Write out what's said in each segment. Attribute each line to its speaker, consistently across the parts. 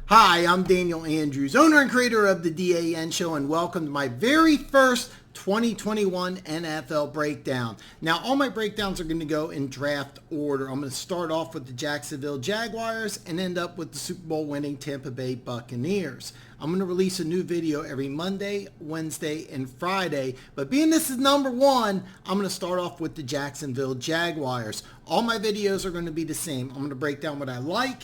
Speaker 1: Hi, I'm Daniel Andrews, owner and creator of the DAN Show, and welcome to my very first 2021 NFL breakdown. Now, all my breakdowns are going to go in draft order. I'm going to start off with the Jacksonville Jaguars and end up with the Super Bowl winning Tampa Bay Buccaneers. I'm going to release a new video every Monday, Wednesday, and Friday. But being this is number one, I'm going to start off with the Jacksonville Jaguars. All my videos are going to be the same. I'm going to break down what I like,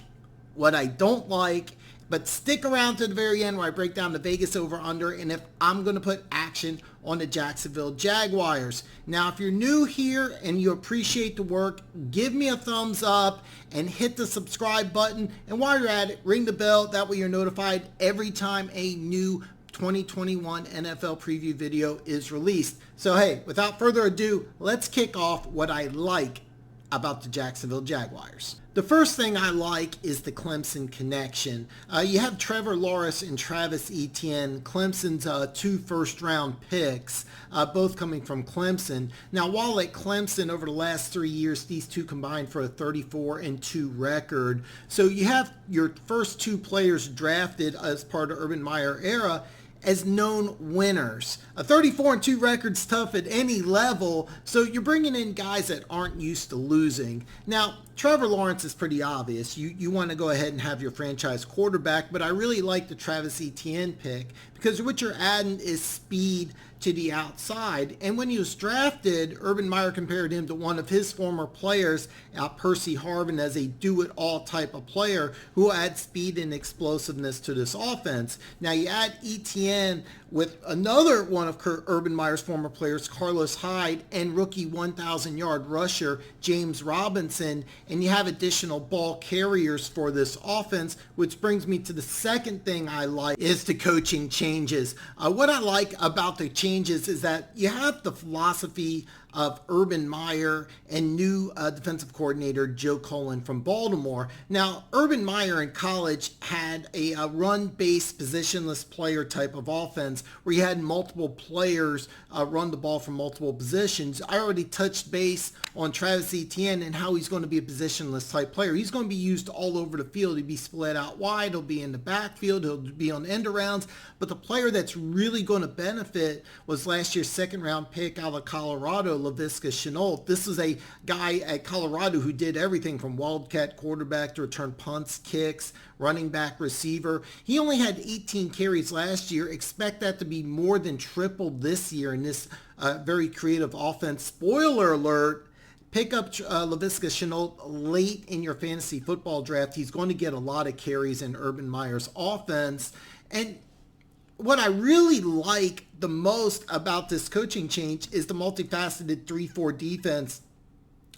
Speaker 1: what I don't like, but stick around to the very end where I break down the Vegas over-under and if I'm going to put action on the Jacksonville Jaguars. Now, if you're new here and you appreciate the work, give me a thumbs up and hit the subscribe button. And while you're at it, ring the bell. That way you're notified every time a new 2021 NFL Preview video is released. So, hey, without further ado, let's kick off what I like about the Jacksonville Jaguars. The first thing I like is the Clemson Connection. You have Trevor Lawrence and Travis Etienne, Clemson's two first-round picks, both coming from Clemson. Now, while at Clemson over the last 3 years, these two combined for a 34-2 record. So you have your first two players drafted as part of Urban Meyer era as known winners. A 34-2 record's tough at any level, so you're bringing in guys that aren't used to losing. Now, Trevor Lawrence is pretty obvious. You want to go ahead and have your franchise quarterback, but I really like the Travis Etienne pick because what you're adding is speed to the outside. And when he was drafted, Urban Meyer compared him to one of his former players, Percy Harvin, as a do-it-all type of player who adds speed and explosiveness to this offense. Now you add Etienne with another one of Urban Meyer's former players, Carlos Hyde, and rookie 1,000-yard rusher James Robinson, and you have additional ball carriers for this offense, which brings me to the second thing I like is the coaching changes. What I like about the changes is that you have the philosophy of Urban Meyer and new defensive coordinator Joe Cullen from Baltimore. Now, Urban Meyer in college had a run-based positionless player type of offense where you had multiple players run the ball from multiple positions. I already touched base on Travis Etienne and how he's going to be a positionless type player. He's going to be used all over the field. He'll be split out wide. He'll be in the backfield. He'll be on end arounds. But the player that's really going to benefit was last year's second-round pick out of Colorado, Laviska Shenault. This is a guy at Colorado who did everything from wildcat quarterback to return punts, kicks, running back, receiver. He only had 18 carries last year. Expect that to be more than triple this year in this very creative offense. Spoiler alert, pick up Laviska Shenault late in your fantasy football draft. He's going to get a lot of carries in Urban Meyer's offense. And what I really like the most about this coaching change is the multifaceted 3-4 defense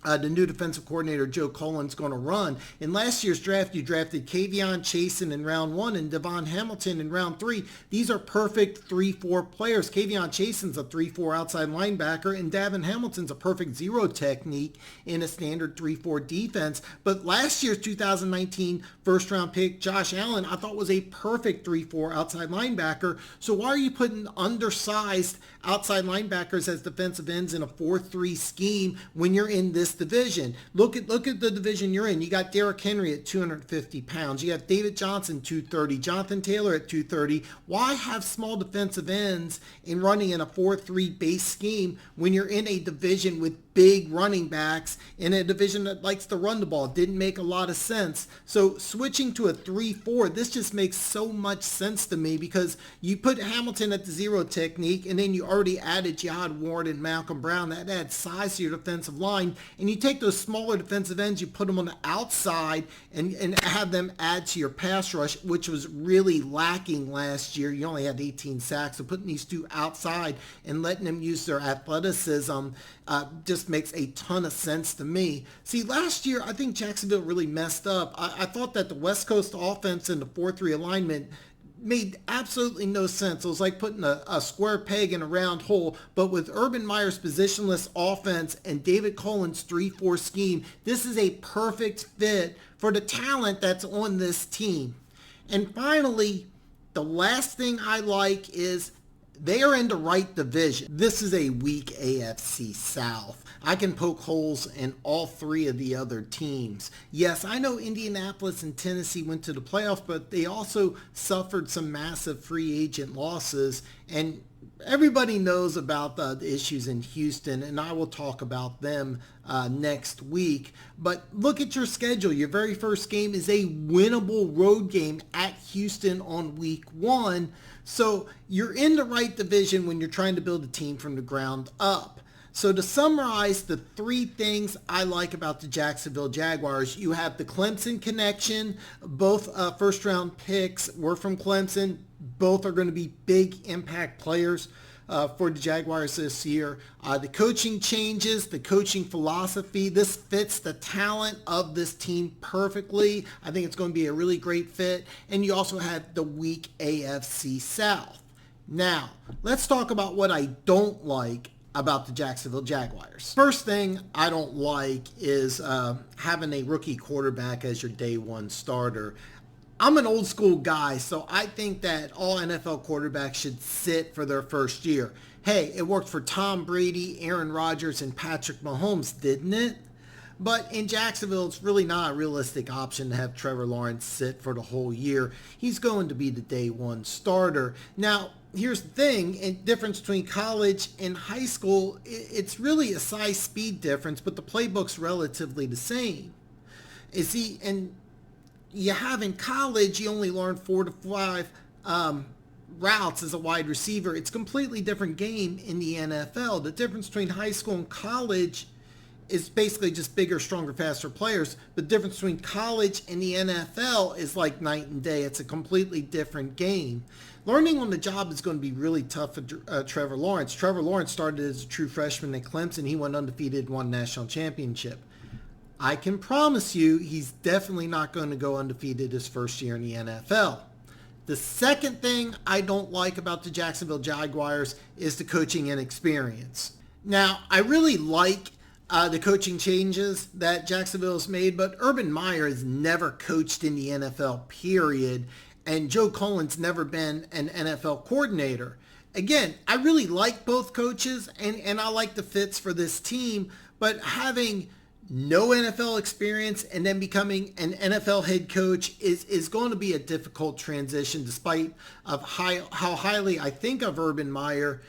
Speaker 1: the new defensive coordinator Joe Cullen's going to run. In last year's draft, you drafted Kavion Chasen in round 1 and Devon Hamilton in round 3. These are perfect 3-4 players. Kavion Chasen's a 3-4 outside linebacker, and Devon Hamilton's a perfect zero technique in a standard 3-4 defense. But last year's 2019 first-round pick, Josh Allen, I thought was a perfect 3-4 outside linebacker. So why are you putting undersized outside linebackers as defensive ends in a 4-3 scheme when you're in this division? Look at the division you're in. You got Derrick Henry at 250 pounds. You have David Johnson 230, Jonathan Taylor at 230. Why have small defensive ends in running in a 4-3 base scheme when you're in a division with big running backs in a division that likes to run the ball? It didn't make a lot of sense. So switching to a 3-4, this just makes so much sense to me because you put Hamilton at the zero technique and then you already added Jihad Ward and Malcolm Brown. That adds size to your defensive line. And you take those smaller defensive ends, you put them on the outside and have them add to your pass rush, which was really lacking last year. You only had 18 sacks. So putting these two outside and letting them use their athleticism just makes a ton of sense to me. See, last year, I think Jacksonville really messed up. I thought that the West Coast offense and the 4-3 alignment made absolutely no sense. It was like putting a square peg in a round hole. But with Urban Meyer's positionless offense and David Cullen's 3-4 scheme, this is a perfect fit for the talent that's on this team. And finally, the last thing I like is They are in the right division. This is a weak AFC South. I can poke holes in all three of the other teams. Yes, I know Indianapolis and Tennessee went to the playoffs, but they also suffered some massive free agent losses, and everybody knows about the issues in Houston, and I will talk about them next week. But look at your schedule. Your very first game is a winnable road game at Houston on week 1. So you're in the right division when you're trying to build a team from the ground up. So to summarize the 3 things I like about the Jacksonville Jaguars, you have the Clemson Connection. Both first-round picks were from Clemson. Both are going to be big impact players for the Jaguars this year. The coaching changes, the coaching philosophy, this fits the talent of this team perfectly. I think it's going to be a really great fit. And you also have the weak AFC South. Now, let's talk about what I don't like about the Jacksonville Jaguars. First thing I don't like is having a rookie quarterback as your day one starter. I'm an old school guy, so I think that all NFL quarterbacks should sit for their first year. Hey, it worked for Tom Brady, Aaron Rodgers, and Patrick Mahomes, didn't it? But in Jacksonville, it's really not a realistic option to have Trevor Lawrence sit for the whole year. He's going to be the day one starter. Now, here's the thing, the difference between college and high school, it's really a size speed difference, but the playbook's relatively the same. And you have in college, you only learn 4 to 5 routes as a wide receiver. It's a completely different game in the NFL. The difference between high school and college is basically just bigger, stronger, faster players. The difference between college and the NFL is like night and day. It's a completely different game. Learning on the job is going to be really tough for Trevor Lawrence. Trevor Lawrence started as a true freshman at Clemson. He went undefeated, won national championship. I can promise you he's definitely not going to go undefeated his first year in the NFL. The second thing I don't like about the Jacksonville Jaguars is the coaching inexperience. Now, I really like the coaching changes that Jacksonville has made, but Urban Meyer has never coached in the NFL, period, and Joe Cullen's never been an NFL coordinator. Again, I really like both coaches, and I like the fits for this team, but having no NFL experience and then becoming an NFL head coach is going to be a difficult transition despite of how highly I think of Urban Meyer.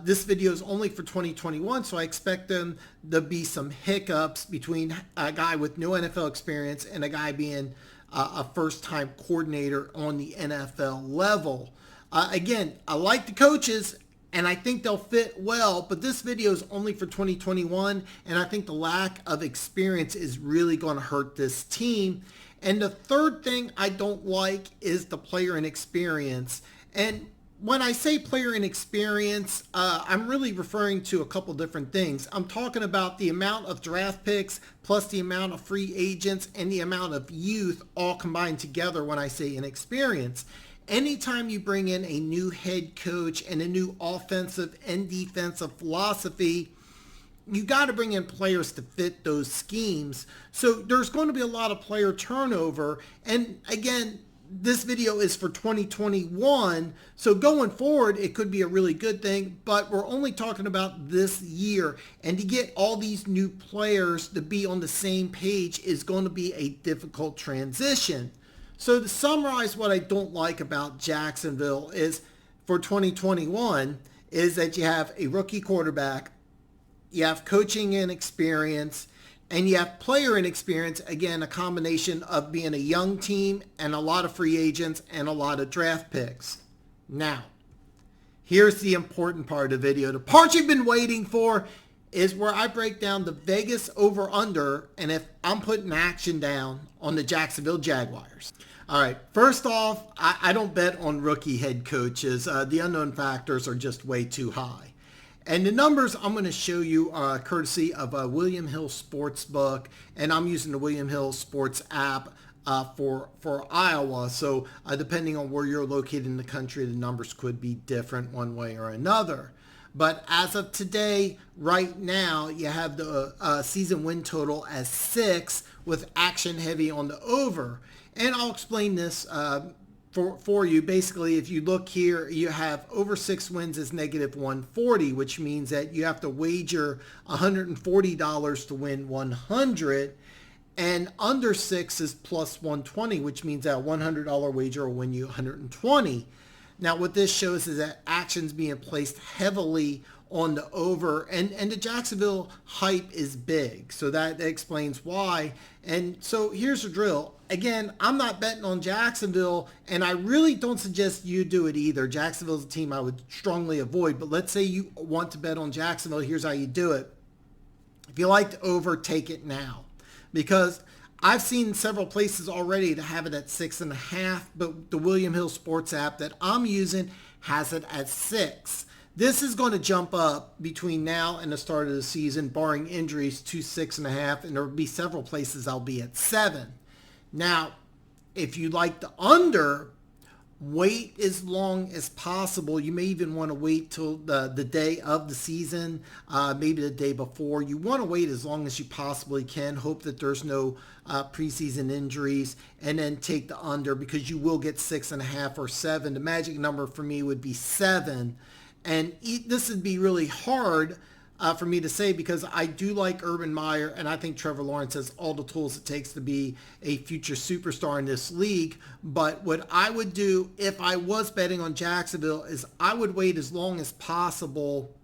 Speaker 1: This video is only for 2021, so I expect them to be some hiccups between a guy with no NFL experience and a guy being a first-time coordinator on the NFL level. Again, I like the coaches, and I think they'll fit well, but this video is only for 2021, and I think the lack of experience is really going to hurt this team. And the third thing I don't like is the player inexperience. And when I say player inexperience, I'm really referring to a couple different things. I'm talking about the amount of draft picks plus the amount of free agents and the amount of youth all combined together when I say inexperience. Anytime you bring in a new head coach and a new offensive and defensive philosophy, you got to bring in players to fit those schemes. So there's going to be a lot of player turnover. And again, this video is for 2021. So going forward, it could be a really good thing, but we're only talking about this year. And to get all these new players to be on the same page is going to be a difficult transition. So to summarize what I don't like about Jacksonville is for 2021 is that you have a rookie quarterback, you have coaching inexperience, and you have player inexperience. Again, a combination of being a young team and a lot of free agents and a lot of draft picks. Now, here's the important part of the video. The part you've been waiting for is where I break down the Vegas over-under and if I'm putting action down on the Jacksonville Jaguars. All right, first off, I don't bet on rookie head coaches. The unknown factors are just way too high. And the numbers I'm going to show you are courtesy of William Hill Sportsbook, and I'm using the William Hill Sports app for Iowa. So depending on where you're located in the country, the numbers could be different one way or another. But as of today, right now, you have the season win total as 6 with action heavy on the over. And I'll explain this for you. Basically, if you look here, you have over 6 wins is negative 140, which means that you have to wager $140 to win 100, and under 6 is plus 120, which means that a $100 wager will win you 120. Now, what this shows is that action's being placed heavily on the over, and the Jacksonville hype is big, so that explains why. And so here's the drill. Again, I'm not betting on Jacksonville, and I really don't suggest you do it either. Jacksonville's a team I would strongly avoid, but let's say you want to bet on Jacksonville. Here's how you do it. If you like the over, take it now, because I've seen several places already to have it at 6.5, but the William Hill Sports app that I'm using has it at 6. This is going to jump up between now and the start of the season, barring injuries, to 6.5, and there will be several places I'll be at 7. Now, if you like the under, wait as long as possible. You may even want to wait till the day of the season, maybe the day before. You want to wait as long as you possibly can. Hope that there's no preseason injuries, and then take the under, because you will get 6.5 or 7. The magic number for me would be 7. And this would be really hard for me to say, because I do like Urban Meyer, and I think Trevor Lawrence has all the tools it takes to be a future superstar in this league. But what I would do if I was betting on Jacksonville is I would wait as long as possible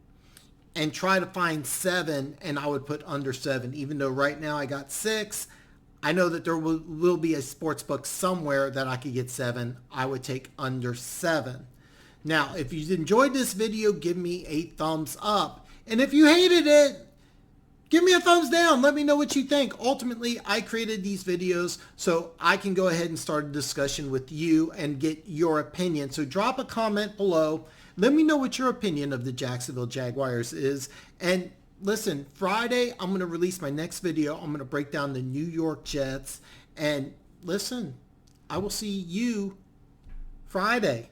Speaker 1: and try to find 7, and I would put under 7. Even though right now I got 6, I know that there will be a sports book somewhere that I could get 7. I would take under 7. Now, if you enjoyed this video, give me a thumbs up. And if you hated it, give me a thumbs down. Let me know what you think. Ultimately, I created these videos so I can go ahead and start a discussion with you and get your opinion. So drop a comment below. Let me know what your opinion of the Jacksonville Jaguars is. And listen, Friday, I'm going to release my next video. I'm going to break down the New York Jets. And listen, I will see you Friday.